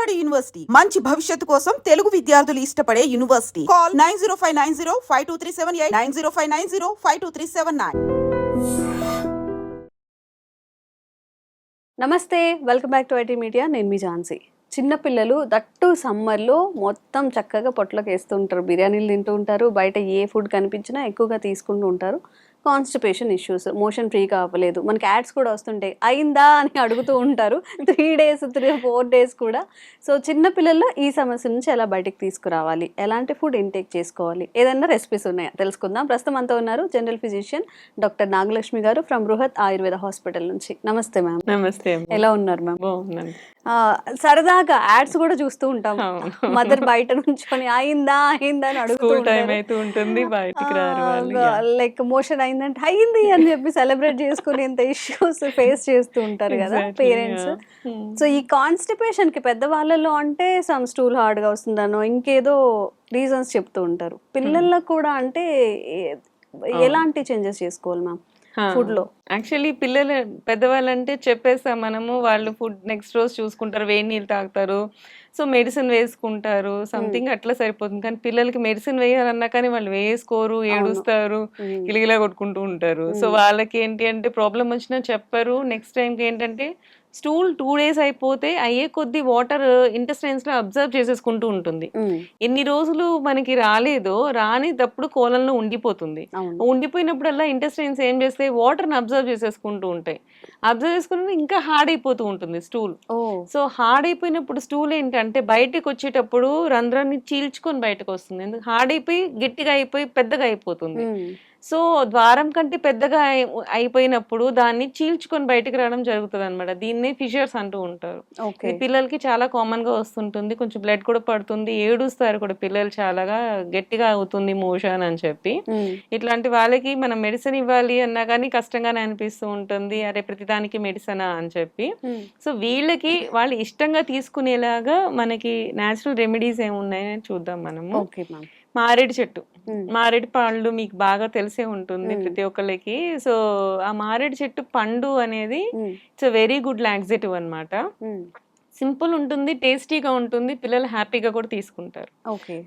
Vijayawada university మంచి భవిష్యత్తు కోసం తెలుగు విద్యార్థులు ఇష్టపడే యూనివర్సిటీ. కాల్ 9059052378 9059052379. నమస్తే, welcome back to IT media. నేను మీ ఝాన్సీ. చిన్నపిల్లలు దట్టు సమ్మర్లో మొత్తం చక్కగా పొట్లోకి వేస్తూ ఉంటారు, బిర్యానీలు తింటూ ఉంటారు, బయట ఏ ఫుడ్ కనిపించినా ఎక్కువగా తీసుకుంటూ ఉంటారు. కాన్స్టిపేషన్ ఇష్యూస్, మోషన్ ఫ్రీగా అవ్వలేదు, మనకి యాడ్స్ కూడా వస్తుంటాయి, అయిందా అని అడుగుతూ ఉంటారు 3 days 4 days కూడా. సో చిన్నపిల్లల్లో ఈ సమస్య నుంచి ఎలా బయటికి తీసుకురావాలి, ఎలాంటి ఫుడ్ ఇంటేక్ చేసుకోవాలి, ఏదైనా రెసిపీస్ ఉన్నాయా తెలుసుకుందాం. ప్రస్తుతం అంతా ఉన్నారు జనరల్ ఫిజిషియన్ డాక్టర్ నాగలక్ష్మి గారు ఫ్రమ్ బృహత్ ఆయుర్వేద హాస్పిటల్ నుంచి. నమస్తే మ్యామ్. నమస్తే. ఎలా ఉన్నారు మ్యామ్? సరదాగా యాడ్స్ కూడా చూస్తూ ఉంటాం, మదర్ బయట నుంచుకొని అయిందా అయిందా అని అడుగుతూ ఉంటుంది, బయటికి రారు, లైక్ మోషన్ అయిందంటే అయింది అని చెప్పి సెలబ్రేట్ చేసుకునేంత ఇష్యూస్ ఫేస్ చేస్తూ ఉంటారు కదా పేరెంట్స్. సో ఈ కాన్స్టిపేషన్ కి పెద్దవాళ్ళలో అంటే సమ్ స్టూల్ హార్డ్ గా వస్తుందనో ఇంకేదో రీజన్స్ చెప్తూ ఉంటారు. పిల్లల్లో కూడా అంటే ఎలాంటి చేంజెస్ చేసుకోవాలి మ్యామ్ ఫుడ్ లో? యాక్చువల్లీ పిల్లలు పెద్దవాళ్ళంటే చెప్పేస్తాం మనము, వాళ్ళు ఫుడ్ నెక్స్ట్ రోజు చూసుకుంటారు, వేడి నీళ్ళు తాగుతారు, సో మెడిసిన్ వేసుకుంటారు, సంథింగ్ అట్లా సరిపోతుంది. కానీ పిల్లలకి మెడిసిన్ వేయాలన్నా కానీ వాళ్ళు వేసుకోరు, ఏడుస్తారు, గిలిగిలా కొట్టుకుంటూ ఉంటారు. సో వాళ్ళకి ఏంటి అంటే ప్రాబ్లం వచ్చినా చెప్పరు. నెక్స్ట్ టైంకి ఏంటంటే స్టూల్ 2 days అయిపోతే అయ్యే కొద్ది వాటర్ ఇంటెస్టైన్స్ లో అబ్జర్వ్ చేసేసుకుంటూ ఉంటుంది. ఎన్ని రోజులు మనకి రాలేదో రానిటప్పుడు కోలంలో ఉండిపోతుంది. ఉండిపోయినప్పుడల్లా ఇంటెస్టైన్స్ ఏం చేస్తాయి, వాటర్ ని అబ్జర్వ్ చేసేసుకుంటూ ఉంటాయి. అబ్జర్వ్ చేసుకుని ఇంకా హార్డ్ అయిపోతూ ఉంటుంది స్టూల్. సో హార్డ్ అయిపోయినప్పుడు స్టూల్ ఏంటంటే బయటకు వచ్చేటప్పుడు రంధ్రాన్ని చీల్చుకొని బయటకు వస్తుంది. ఎందుకు హార్డ్ అయిపోయి గట్టిగా అయిపోయి పెద్దగా అయిపోతుంది. సో ద్వారం కంటే పెద్దగా అయిపోయినప్పుడు దాన్ని చీల్చుకొని బయటకు రావడం జరుగుతుంది అనమాట. దీన్ని ఫిషర్స్ అంటూ ఉంటారు. పిల్లలకి చాలా కామన్ గా వస్తుంటుంది, కొంచెం బ్లడ్ కూడా పడుతుంది, ఏడుస్తారు కూడా పిల్లలు, చాలాగా గట్టిగా అవుతుంది మోషన్ అని చెప్పి. ఇట్లాంటి వాళ్ళకి మనం మెడిసిన్ ఇవ్వాలి అన్నా కానీ కష్టంగానే అనిపిస్తూ ఉంటుంది, అరే ప్రతిదానికి మెడిసినా అని చెప్పి. సో వీళ్ళకి వాళ్ళు ఇష్టంగా తీసుకునేలాగా మనకి న్యాచురల్ రెమెడీస్ ఏమున్నాయని చూద్దాం మనము. మారేడు చెట్టు, మారేడు పళ్ళు మీకు బాగా తెలిసే ఉంటుంది ప్రతి ఒక్కరికి. సో ఆ మారేడు చెట్టు పండు అనేది ఇట్స్ వెరీ గుడ్ లాక్సేటివ్ అన్నమాట. సింపుల్ ఉంటుంది, టేస్టీగా ఉంటుంది, పిల్లలు హ్యాపీగా కూడా తీసుకుంటారు.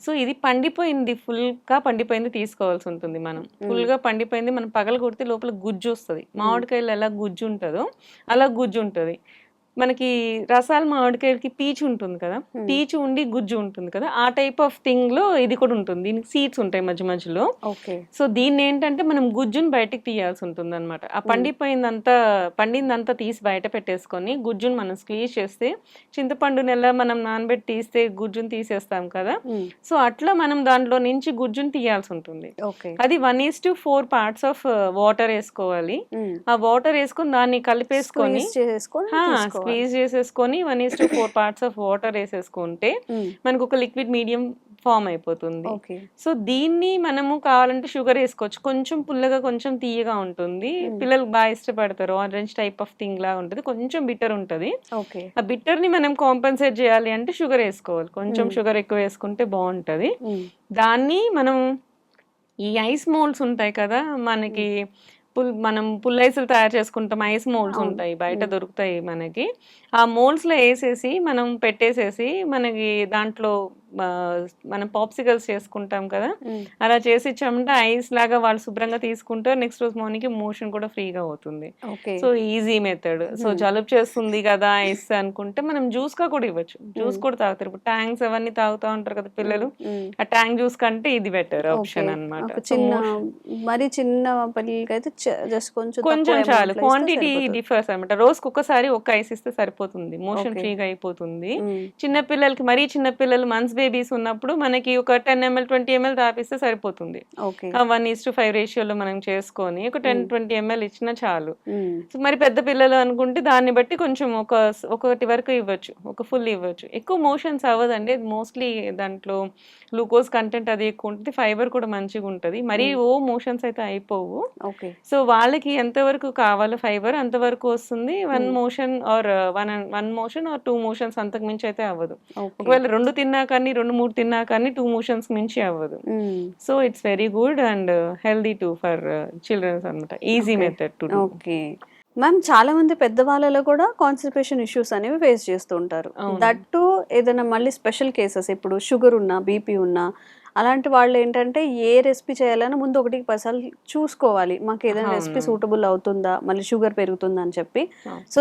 సో ఇది పండిపోయింది, ఫుల్ గా పండిపోయింది తీసుకోవాల్సి ఉంటుంది. మనం ఫుల్ గా పండిపోయింది మనం పగల కొడితే లోపల గుజ్జు వస్తుంది. మామిడికాయలు ఎలా గుజ్జు ఉంటుందో అలా గుజ్జు ఉంటుంది. మనకి రసాల మామిడికాయలకి పీచు ఉంటుంది కదా, పీచు ఉండి గుజ్జు ఉంటుంది కదా, ఆ టైప్ ఆఫ్ థింగ్ లో ఇది కూడా ఉంటుంది. దీనికి సీడ్స్ ఉంటాయి మధ్య మధ్యలో. సో దీన్ని ఏంటంటే మనం గుజ్జును బయటకు తీయాల్సి ఉంటుంది అనమాట. ఆ పండిందంతా తీసి బయట పెట్టేసుకొని గుజ్జును మనం స్క్వీజ్ చేస్తే, చింతపండుని ఎలా మనం నానబెట్టి తీస్తే గుజ్జును తీసేస్తాం కదా, సో అట్లా మనం దాంట్లో నుంచి గుజ్జును తీయాల్సి ఉంటుంది. అది 1:4 parts ఆఫ్ వాటర్ వేసుకోవాలి. ఆ వాటర్ వేసుకొని దాన్ని కలిపేసుకొని స్క్వీజ్ చేసేసుకొని 1:4 parts ఆఫ్ వాటర్ వేసేసుకుంటే మనకు ఒక లిక్విడ్ మీడియం ఫామ్ అయిపోతుంది. సో దీన్ని మనము కావాలంటే షుగర్ వేసుకోవచ్చు, కొంచెం పుల్లగా కొంచెం తీయగా ఉంటుంది, పిల్లలు బాగా ఇష్టపడతారు. ఆరెంజ్ టైప్ ఆఫ్ థింగ్ లా ఉంటుంది, కొంచెం బిటర్ ఉంటుంది. ఆ బిటర్ ని మనం కాంపెన్సేట్ చేయాలి అంటే షుగర్ వేసుకోవాలి, కొంచెం షుగర్ ఎక్కువ వేసుకుంటే బాగుంటది. దాన్ని మనం ఈ ఐస్ మోల్డ్స్ ఉంటాయి కదా, మనకి మనం పుల్లైసులు తయారు చేసుకుంటాం, ఐస్ మోల్డ్స్ ఉంటాయి బయట దొరుకుతాయి మనకి. ఆ మోల్డ్స్ లో వేసేసి మనం పెట్టేసేసి, మనకి దాంట్లో మనం పాప్సికల్స్ చేసుకుంటాం కదా, అలా చేసి ఇచ్చామంటే ఐస్ లాగా వాళ్ళు శుభ్రంగా తీసుకుంటారు. నెక్స్ట్ రోజు మార్నింగ్ మోషన్ కూడా ఫ్రీగా అవుతుంది. So easy method. సో జలుబు చేస్తుంది కదా ఐస్ అనుకుంటే మనం జ్యూస్ గా కూడా ఇవ్వచ్చు, జ్యూస్ కూడా తాగుతారు. ఇప్పుడు ట్యాంక్స్ అవన్నీ తాగుతా ఉంటారు కదా పిల్లలు, ఆ ట్యాంక్ జ్యూస్ కంటే ఇది బెటర్ ఆప్షన్ అనమాట. మరి చిన్న పిల్లలకి అయితే జస్ట్ కొంచెం చాలు, క్వాంటిటీ డిఫర్స్ అనమాట. రోజుకి ఒక్కసారి ఒక ఐస్ ఇస్తే సరిపోతుంది, మోషన్ ఫ్రీగా అయిపోతుంది. చిన్న పిల్లలకి, మరీ చిన్న పిల్లలు మంత్స్ బేబీస్ ఉన్నప్పుడు మనకి ఒక 10 ml 20 ml తాపిస్తే సరిపోతుంది. 1:5 రేషియోలో మనం చేసుకొని ఒక 10-20 ml ఇచ్చినా చాలు. మరి పెద్ద పిల్లలు అనుకుంటే దాన్ని బట్టి కొంచెం ఒకటి వరకు ఇవ్వచ్చు, ఒక ఫుల్ ఇవ్వచ్చు. ఎక్కువ మోషన్స్ అవ్వదండి, మోస్ట్లీ దాంట్లో గ్లూకోజ్ కంటెంట్ అది ఎక్కువ ఉంటుంది, ఫైబర్ కూడా మంచిగా ఉంటుంది, మరీ మోషన్స్ అయితే అయిపోవు. సో వాళ్ళకి ఎంతవరకు కావాలో ఫైబర్ అంతవరకు వస్తుంది. 1 motion ఆర్ 2 motions అంతకు మించి అయితే అవ్వదు. ఒకవేళ 2 తిన్నా కానీ 2-3 తిన్నా కానీ 2 motions మించి అవ్వదు. So it's very good and healthy to for childrens అనమాట. Easy method to do. Ma'am చాలా మంది పెద్దవాళ్ళలో కూడా కాన్స్టిపేషన్ ఇష్యూస్ అనేవి ఫేస్ చేస్తూ ఉంటారు. అవును. దట్టు ఏదైనా మళ్ళీ స్పెషల్ కేసెస్, ఇప్పుడు షుగర్ ఉన్నా, బీపీ ఉన్నా, అలాంటి వాళ్ళు ఏంటంటే ఏ రెసిపీ చేయాలన్నా ముందు 1-10 సార్లు చూసుకోవాలి. మాకు ఏదైనా రెసిపీ అవును. సూటబుల్ అవుతుందా, మళ్ళీ షుగర్ పెరుగుతుందా అని చెప్పి. అవును. సో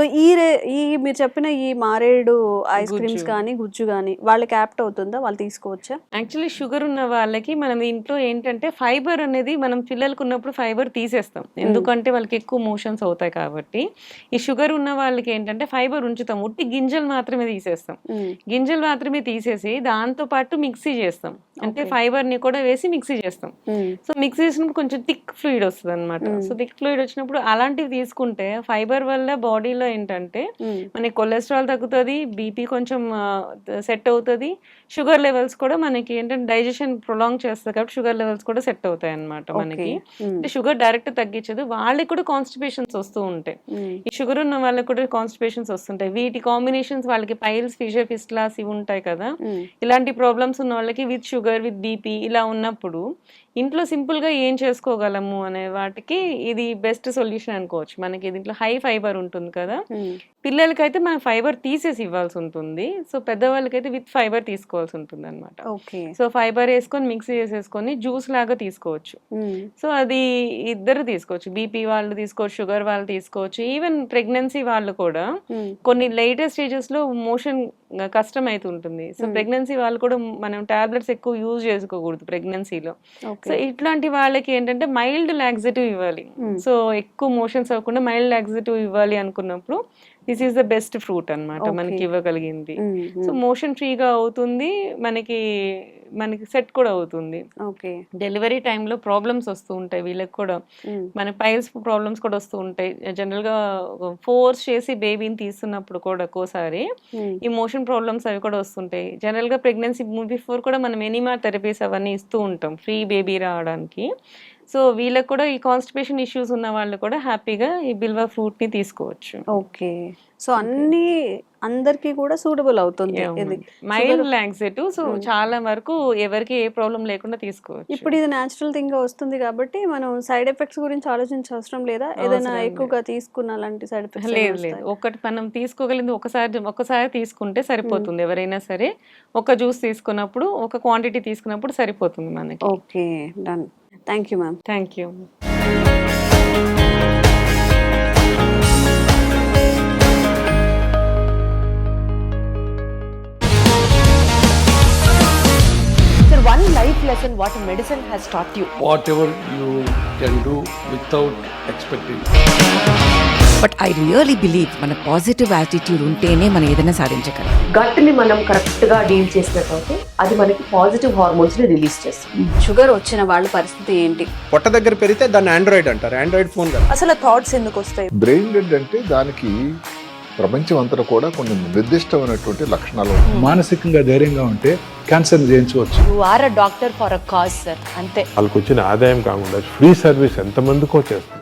ఈ మీరు చెప్పిన ఈ మారేడు ఐస్ క్రీమ్స్ గుజ్జు. కానీ, గుజ్జు కానీ వాళ్ళకి యాప్ట్ అవుతుందా? వాళ్ళు తీసుకోవచ్చా? యాక్చువల్లీ షుగర్ ఉన్న వాళ్ళకి మనం ఇంట్లో ఏంటంటే ఫైబర్ అనేది మనం పిల్లలకు ఉన్నప్పుడు ఫైబర్ తీసేస్తాం, ఎందుకంటే వాళ్ళకి ఎక్కువ మోషన్స్ అవుతాయి కాబట్టి. ఈ షుగర్ ఉన్న వాళ్ళకి ఏంటంటే ఫైబర్ ఉంచుతాం, ఉట్టి గింజలు మాత్రమే తీసేస్తాం. గింజలు మాత్రమే తీసేసి దాంతో పాటు మిక్సీ చేస్తాం, అంటే ఫైబర్ ని కూడా వేసి మిక్సీ చేస్తాం. సో మిక్సీ చేసినప్పుడు కొంచెం థిక్ ఫ్లూయిడ్ వస్తుంది అనమాట. సో థిక్ ఫ్లూయిడ్ వచ్చినప్పుడు అలాంటివి తీసుకుంటే ఫైబర్ వల్ల బాడీలో ఏంటంటే మనకి కొలెస్ట్రాల్ తగ్గుతుంది, బీపీ కొంచెం సెట్ అవుతుంది, షుగర్ లెవెల్స్ కూడా మనకి ఏంటంటే డైజెషన్ ప్రొలాంగ్ చేస్తుంది కాబట్టి షుగర్ లెవెల్స్ కూడా సెట్ అవుతాయి అనమాట మనకి. అంటే షుగర్ డైరెక్ట్ తగ్గించదు, వాళ్ళకి కూడా కాన్స్టిపేషన్స్ వస్తూ ఉంటాయి. ఈ షుగర్ ఉన్న వాళ్ళకి కూడా కాన్స్టిపేషన్స్ వస్తుంటాయి. వీటి కాంబినేషన్స్ వాళ్ళకి పైల్స్, ఫిషర్ ఫిస్టులాస్ ఇవి ఉంటాయి కదా, ఇలాంటి ప్రాబ్లమ్స్ ఉన్న వాళ్ళకి విత్ షుగర్ విత్ బీపీ ఇలా ఉన్నప్పుడు ఇంట్లో సింపుల్ గా ఏం చేసుకోగలము అనే వాటికి ఇది బెస్ట్ సొల్యూషన్ అనుకోవచ్చు. మనకి దీంట్లో హై ఫైబర్ ఉంటుంది కదా, పిల్లలకైతే మనం ఫైబర్ తీసేసి ఇవ్వాల్సి ఉంటుంది, సో పెద్దవాళ్ళకైతే విత్ ఫైబర్ తీసుకోవాల్సి ఉంటుంది అనమాట. సో ఫైబర్ వేసుకొని మిక్సీ చేసేసుకొని జ్యూస్ లాగా తీసుకోవచ్చు. సో అది ఇద్దరు తీసుకోవచ్చు, బీపీ వాళ్ళు తీసుకోవచ్చు, షుగర్ వాళ్ళు తీసుకోవచ్చు, ఈవెన్ ప్రెగ్నెన్సీ వాళ్ళు కూడా. కొన్ని లేటెస్ట్ స్టేజెస్ లో మోషన్ కష్టం అవుతుంటుంది, సో ప్రెగ్నెన్సీ వాళ్ళు కూడా మనం టాబ్లెట్స్ ఎక్కువ యూజ్ చేసుకోకూడదు ప్రెగ్నెన్సీలో. సో ఇట్లాంటి వాళ్ళకి ఏంటంటే మైల్డ్ లాక్సేటివ్ ఇవ్వాలి. సో ఎక్కువ మోషన్స్ అవ్వకుండా మైల్డ్ లాక్సేటివ్ ఇవ్వాలి అనుకున్నప్పుడు this is the best fruit అన్నమాట మనకి ఇవ్వగలిగింది. సో మోషన్ ఫ్రీగా అవుతుంది, మనకి సెట్ కూడా అవుతుంది. డెలివరీ టైంలో ప్రాబ్లమ్స్ వస్తూ ఉంటాయి వీళ్ళకి కూడా, మన పైల్స్ ప్రాబ్లమ్స్ కూడా వస్తూ ఉంటాయి. జనరల్ గా ఫోర్స్ చేసి బేబీని తీస్తున్నప్పుడు కూడా ఒక్కోసారి ఈ మోషన్ ప్రాబ్లమ్స్ అవి కూడా వస్తుంటాయి. జనరల్ గా ప్రెగ్నెన్సీ బిఫోర్ కూడా మనం ఎనిమా థెరపీస్ అవన్నీ ఇస్తూ ఉంటాం ఫ్రీ బేబీ రావడానికి. సో వీళ్ళకి కూడా ఈ కాన్స్టిపేషన్ ఇష్యూస్ ఉన్న వాళ్ళు కూడా హ్యాపీగా ఈ బిల్వా ఫ్రూట్ ని తీసుకోవచ్చు. ఓకే, సో అన్ని అందరికి కూడా సూటబుల్ అవుతుంది. మైల్డ్ లాక్సేటివ్, సో చాలా వరకు ఎవరికి ఏ ప్రాబ్లం లేకుండా తీసుకోవచ్చు. ఇప్పుడు ఇది న్యాచురల్ థింగ్ గా వస్తుంది కాబట్టి మనం సైడ్ ఎఫెక్ట్స్ గురించి ఆలోచించవసరం లేదా? ఏదైనా ఎక్కువగా తీసుకున్న అలాంటి సైడ్ ఎఫెక్ట్స్ లేదు. ఒకటి మనం తీసుకోగలిగింది ఒకసారి తీసుకుంటే సరిపోతుంది. ఎవరైనా సరే ఒక జ్యూస్ తీసుకున్నప్పుడు, ఒక క్వాంటిటీ తీసుకున్నప్పుడు సరిపోతుంది మనకి. Okay, done. Thank you ma'am. Thank you. One life lesson what medicine has taught you. Whatever you can do without expecting. But I really believe మన పాజిటివ్ యాటిట్యూడ్ ఉంటేనే మనం ఏదైనా సాధించగలం. గట్ ని మనం కరెక్ట్ గా డీల్ చేసినట్లయితే అది మనకి పాజిటివ్ హార్మోన్స్ ని రిలీజ్ చేస్తుంది. షుగర్ వచ్చిన వాళ్ళ పరిస్థితి ఏంటి? పొట్ట దగ్గర పెరిగితే దాన్ని ఆండ్రాయిడ్ అంటారు, ఆండ్రాయిడ్ ఫోన్ కదా. అసలు థాట్స్ ఎందుకు వస్తాయి? బ్రెయిన్ డెడ్ అంటే దానికి ప్రపంచం అంతా కూడా కొన్ని నిర్దిష్టమైనటువంటి లక్షణాలు ఉంటాయి. మానసికంగా ధైర్యంగా ఉంటే క్యాన్సర్ జయించవచ్చు. You are a doctor for a cause sir, అంతే. వాళ్ళకి వచ్చిన ఆదాయం కాకుండా ఫ్రీ సర్వీస్ ఎంతమందికో చేస్తారు.